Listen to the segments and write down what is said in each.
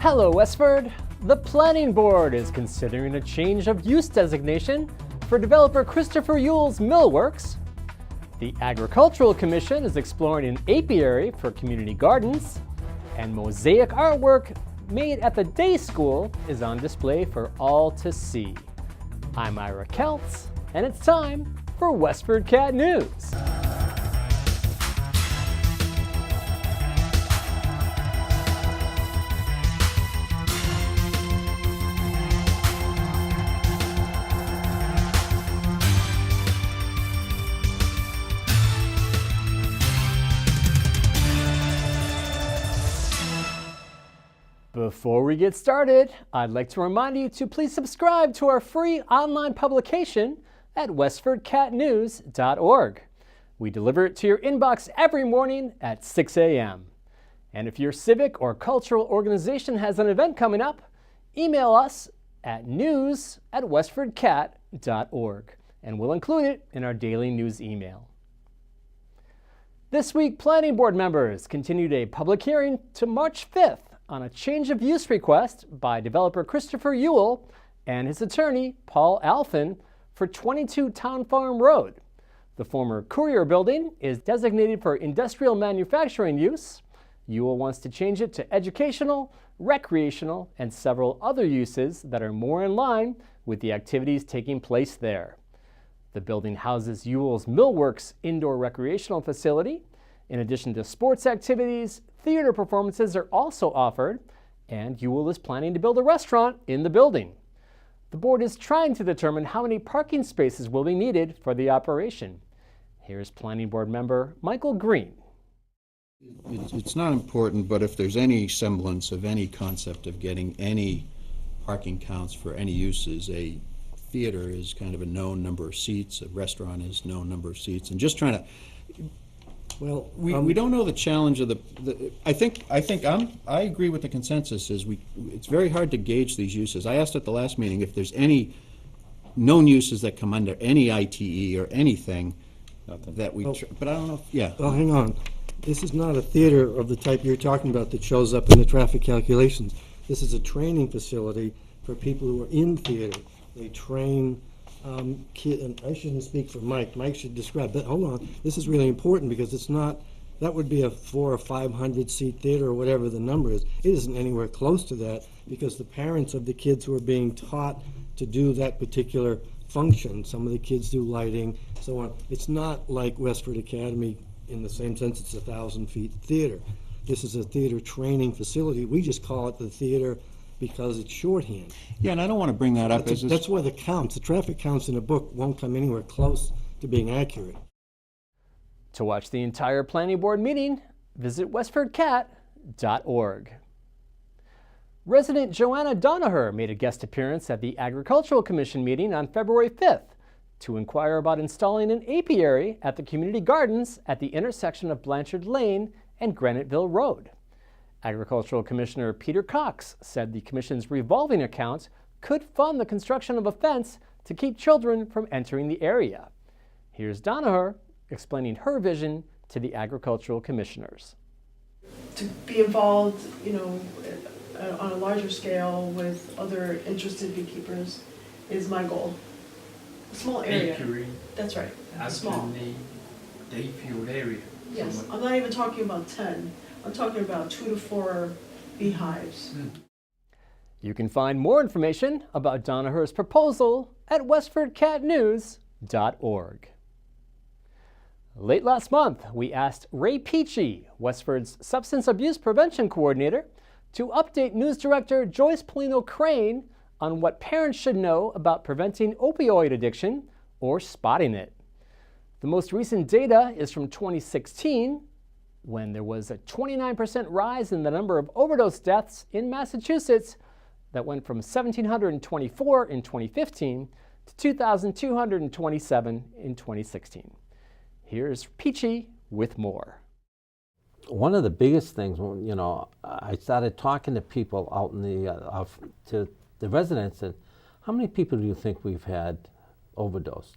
Hello, Westford. The Planning Board is considering a change of use designation for developer Christopher Yule's millworks. The Agricultural Commission is exploring an apiary for community gardens, and mosaic artwork made at the day school is on display for all to see. I'm Ira Keltz, and it's time for WestfordCAT News. Before we get started, I'd like to remind you to please subscribe to our free online publication at WestfordCatNews.org. We deliver it to your inbox every morning at 6 a.m. And if your civic or cultural organization has an event coming up, email us at news@WestfordCAT.org, and we'll include it in our daily news email. This week, Planning Board members continued a public hearing to March 5th on a change of use request by developer Christopher Yule and his attorney, Paul Alphin, for 22 Town Farm Road. The former Courier Building is designated for industrial manufacturing use. Yule wants to change it to educational, recreational, and several other uses that are more in line with the activities taking place there. The building houses Yule's Millworks indoor recreational facility. In addition to sports activities, theater performances are also offered, and Yule is planning to build a restaurant in the building. The board is trying to determine how many parking spaces will be needed for the operation. Here's Planning Board member Michael Green. It's not important, but if there's any semblance of any concept of getting any parking counts for any uses, a theater is kind of a known number of seats, a restaurant is known number of seats, and just trying to. Well, we don't know the challenge of the I agree with the consensus is it's very hard to gauge these uses. I asked at the last meeting if there's any known uses that come under any ITE or anything that we, but I don't know if, Well, hang on. This is not a theater of the type you're talking about that shows up in the traffic calculations. This is a training facility for people who are in theater. They train kid, and I shouldn't speak for Mike. Mike should describe that. Hold on. This is really important because it's not, that would be a 400 or 500 seat theater or whatever the number is. It isn't anywhere close to that because the parents of the kids who are being taught to do that particular function, some of the kids do lighting, so on. It's not like Westford Academy in the same sense it's a 1,000-seat theater. This is a theater training facility. We just call it the theater because it's shorthand. Yeah, and I don't want to bring that up. That's where the counts, the traffic counts in a book won't come anywhere close to being accurate. To watch the entire Planning Board meeting, visit WestfordCat.org. Resident Joanna Donaher made a guest appearance at the Agricultural Commission meeting on February 5th to inquire about installing an apiary at the community gardens at the intersection of Blanchard Lane and Graniteville Road. Agricultural Commissioner Peter Cox said the Commission's revolving account could fund the construction of a fence to keep children from entering the area. Here's Donaher explaining her vision to the Agricultural Commissioners. To be involved, on a larger scale with other interested beekeepers is my goal. A small area. Apiary. That's right. Small. The apiary area. Yes, somewhat. I'm not even talking about 10. I'm talking about 2 to 4 beehives. You can find more information about Donaher's proposal at WestfordCatNews.org. Late last month, we asked Ray Peachy, Westford's Substance Abuse Prevention Coordinator, to update News Director Joyce Polino Crane on what parents should know about preventing opioid addiction or spotting it. The most recent data is from 2016, when there was a 29% rise in the number of overdose deaths in Massachusetts that went from 1,724 in 2015 to 2,227 in 2016. Here's Peachy with more. One of the biggest things, I started talking to people out in to the residents, and how many people do you think we've had overdosed?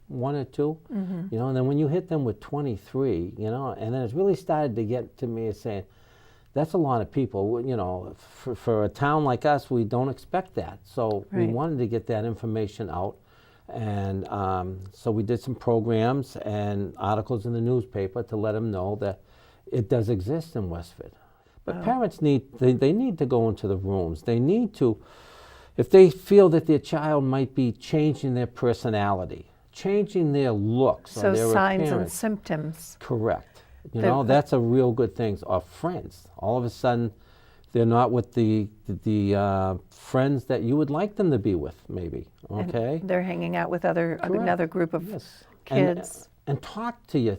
1 or 2, and then when you hit them with 23, and then it really started to get to me as saying, That's a lot of people. For a town like us, we don't expect that. So we Right. wanted to get that information out. And so we did some programs and articles in the newspaper to let them know that it does exist in Westford. But parents they need to go into the rooms. They need to, if they feel that their child might be changing their personality, changing their looks So or their signs and appearance. symptoms. Correct. The- That's a real good thing. Or friends. All of a sudden, they're not with the friends that you would like them to be with, maybe. And Okay? they're hanging out with another group of Yes. kids. And talk to your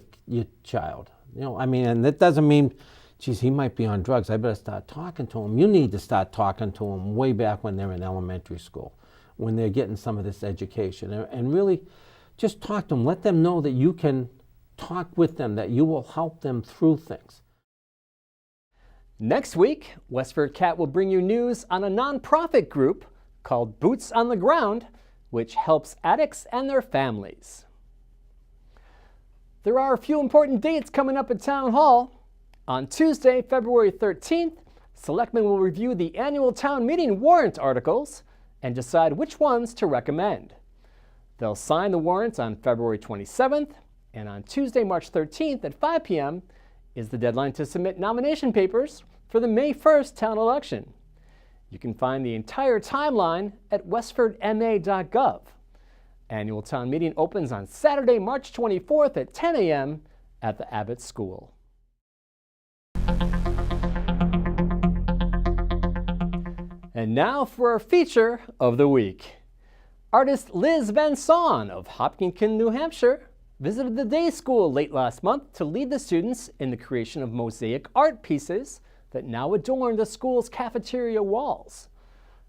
child. And that doesn't mean, geez, he might be on drugs. I better start talking to him. You need to start talking to him way back when they're in elementary school, when they're getting some of this education. And really just talk to them. Let them know that you can talk with them, that you will help them through things. Next week, WestfordCAT will bring you news on a nonprofit group called Boots on the Ground, which helps addicts and their families. There are a few important dates coming up at Town Hall. On Tuesday, February 13th, Selectmen will review the annual town meeting warrant articles and decide which ones to recommend. They'll sign the warrants on February 27th, and on Tuesday, March 13th at 5 p.m. is the deadline to submit nomination papers for the May 1st town election. You can find the entire timeline at westfordma.gov. Annual town meeting opens on Saturday, March 24th at 10 a.m. at the Abbott School. And now for our feature of the week. Artist Liz Van Son of Hopkinton, New Hampshire, visited the day school late last month to lead the students in the creation of mosaic art pieces that now adorn the school's cafeteria walls.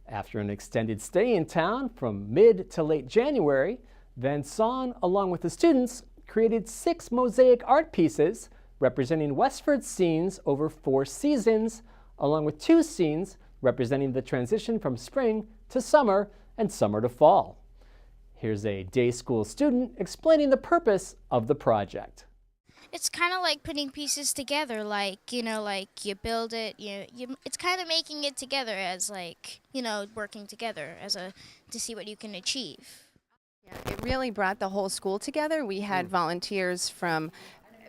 After an extended stay in town from mid to late January, Van Son, along with the students, created 6 mosaic art pieces representing Westford's scenes over 4 seasons, along with 2 scenes representing the transition from spring to summer and summer to fall. Here's a day school student explaining the purpose of the project. It's kind of like putting pieces together, like you build it, it's kind of making it together as working together to see what you can achieve. Yeah, it really brought the whole school together. We had volunteers from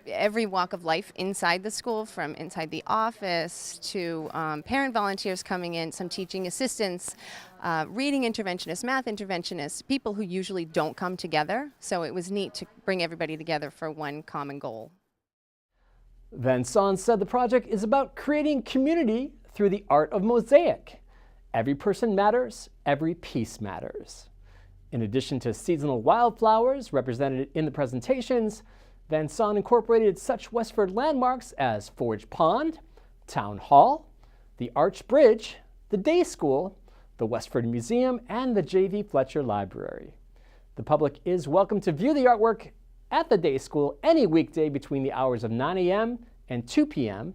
every walk of life inside the school, from inside the office to parent volunteers coming in, some teaching assistants, reading interventionists, math interventionists, people who usually don't come together. So it was neat to bring everybody together for one common goal. Van Son said the project is about creating community through the art of mosaic. Every person matters, every piece matters. In addition to seasonal wildflowers represented in the presentations, Van Son incorporated such Westford landmarks as Forge Pond, Town Hall, the Arch Bridge, the Day School, the Westford Museum, and the J.V. Fletcher Library. The public is welcome to view the artwork at the Day School any weekday between the hours of 9 a.m. and 2 p.m.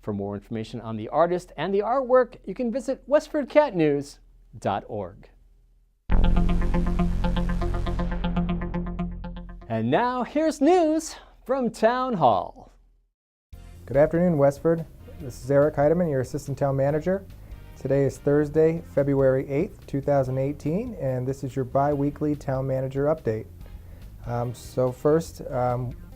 For more information on the artist and the artwork, you can visit westfordcatnews.org. And now, here's news from Town Hall. Good afternoon, Westford. This is Eric Heidemann, your Assistant Town Manager. Today is Thursday, February 8th, 2018, and this is your bi-weekly Town Manager Update. So first,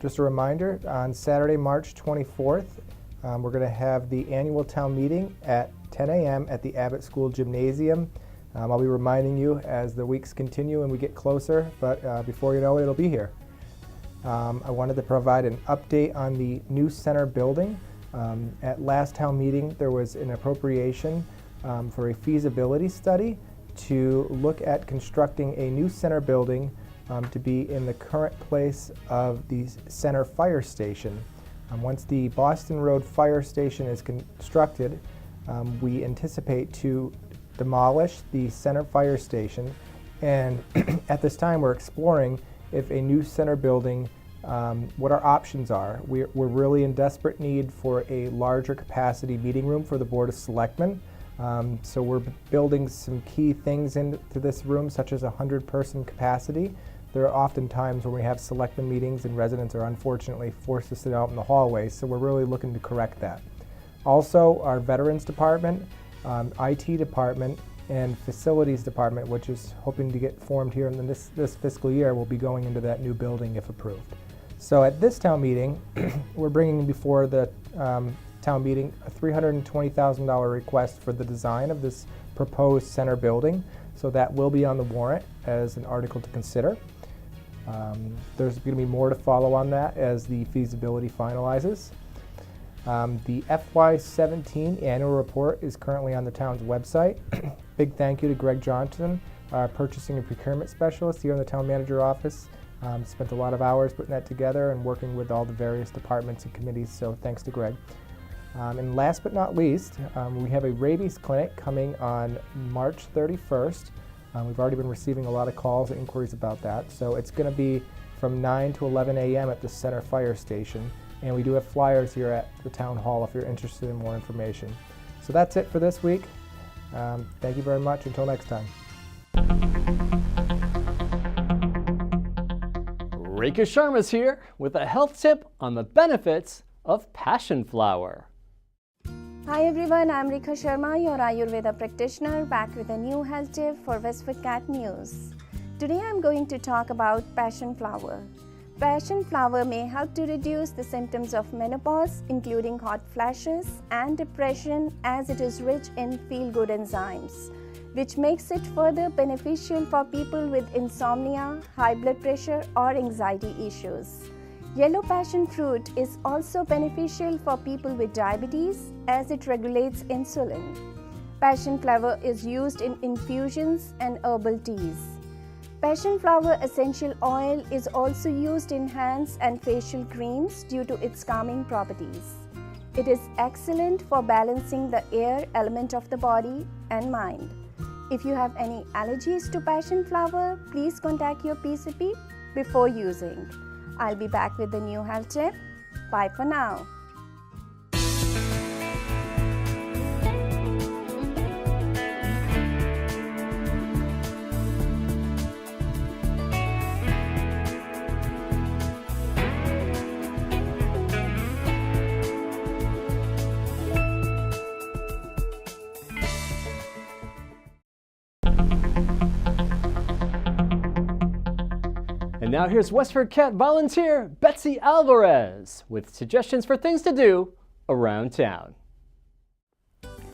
just a reminder, on Saturday, March 24th, we're going to have the annual town meeting at 10 a.m. at the Abbott School Gymnasium. I'll be reminding you as the weeks continue and we get closer, but before you know it, it'll be here. I wanted to provide an update on the new center building. At last town meeting, there was an appropriation for a feasibility study to look at constructing a new center building to be in the current place of the center fire station. Once the Boston Road Fire Station is constructed, we anticipate to demolish the center fire station, and at this time we're exploring if a new center building, what our options are. We're really in desperate need for a larger capacity meeting room for the Board of Selectmen. So we're building some key things into this room, such as a 100-person capacity. There are often times when we have selectmen meetings and residents are unfortunately forced to sit out in the hallway, so we're really looking to correct that. Also, our Veterans Department, IT Department, and Facilities Department, which is hoping to get formed here in this fiscal year, will be going into that new building if approved. So at this town meeting, we're bringing before the town meeting a $320,000 request for the design of this proposed center building. So that will be on the warrant as an article to consider. There's going to be more to follow on that as the feasibility finalizes. The FY17 annual report is currently on the town's website. Big thank you to Greg Johnson, our purchasing and procurement specialist here in the town manager office. Spent a lot of hours putting that together and working with all the various departments and committees, so thanks to Greg. And last but not least, we have a rabies clinic coming on March 31st. We've already been receiving a lot of calls and inquiries about that. So it's going to be from 9 to 11 a.m. at the Center Fire Station. And we do have flyers here at the Town Hall if you're interested in more information. So that's it for this week. Thank you very much. Until next time. Rika Sharma's here with a health tip on the benefits of passion flower. Hi everyone, I'm Rika Sharma, your Ayurveda practitioner, back with a new health tip for WestfordCAT News. Today I'm going to talk about passion flower. Passion flower may help to reduce the symptoms of menopause, including hot flashes and depression, as it is rich in feel-good enzymes, which makes it further beneficial for people with insomnia, high blood pressure, or anxiety issues. Yellow passion fruit is also beneficial for people with diabetes as it regulates insulin. Passion flower is used in infusions and herbal teas. Passion flower essential oil is also used in hands and facial creams due to its calming properties. It is excellent for balancing the air element of the body and mind. If you have any allergies to passion flower, please contact your PCP before using. I'll be back with a new health tip. Bye for now. And now here's WestfordCAT volunteer Betsy Alvarez with suggestions for things to do around town.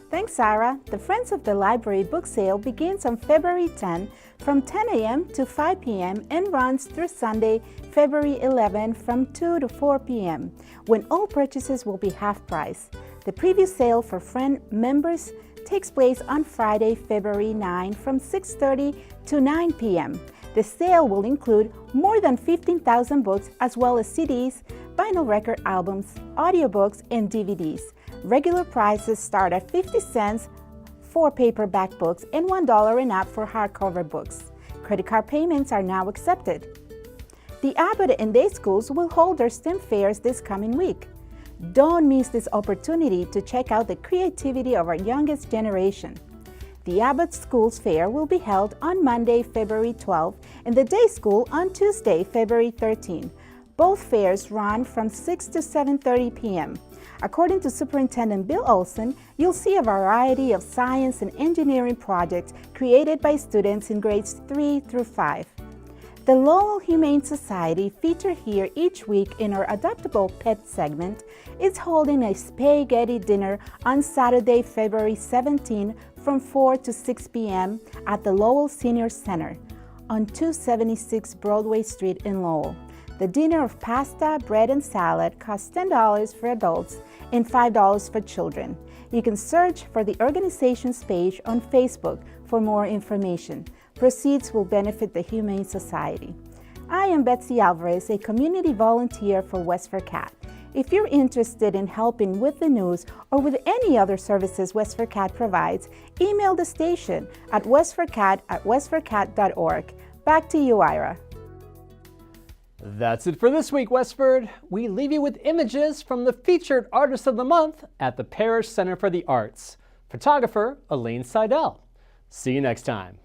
Thanks, Sarah. The Friends of the Library book sale begins on February 10 from 10 a.m. to 5 p.m. and runs through Sunday, February 11 from 2 to 4 p.m. when all purchases will be half price. The preview sale for Friend members takes place on Friday, February 9 from 6:30 to 9 p.m. The sale will include more than 15,000 books as well as CDs, vinyl record albums, audiobooks, and DVDs. Regular prices start at 50 cents for paperback books and $1 and up for hardcover books. Credit card payments are now accepted. The Abbott and Day Schools will hold their STEM fairs this coming week. Don't miss this opportunity to check out the creativity of our youngest generation. The Abbott Schools Fair will be held on Monday, February 12, and the Day School on Tuesday, February 13. Both fairs run from 6 to 7:30 p.m. According to Superintendent Bill Olson, you'll see a variety of science and engineering projects created by students in grades 3 through 5. The Lowell Humane Society, featured here each week in our Adoptable Pet segment, is holding a spaghetti dinner on Saturday, February 17 from 4 to 6 p.m. at the Lowell Senior Center on 276 Broadway Street in Lowell. The dinner of pasta, bread, and salad costs $10 for adults and $5 for children. You can search for the organization's page on Facebook for more information. Proceeds will benefit the Humane Society. I am Betsy Alvarez, a community volunteer for WestfordCAT. If you're interested in helping with the news or with any other services WestfordCAT provides, email the station at westfordcat@westfordcat.org. Back to you, Ira. That's it for this week, Westford. We leave you with images from the featured Artist of the Month at the Parish Center for the Arts, photographer Elaine Seidel. See you next time.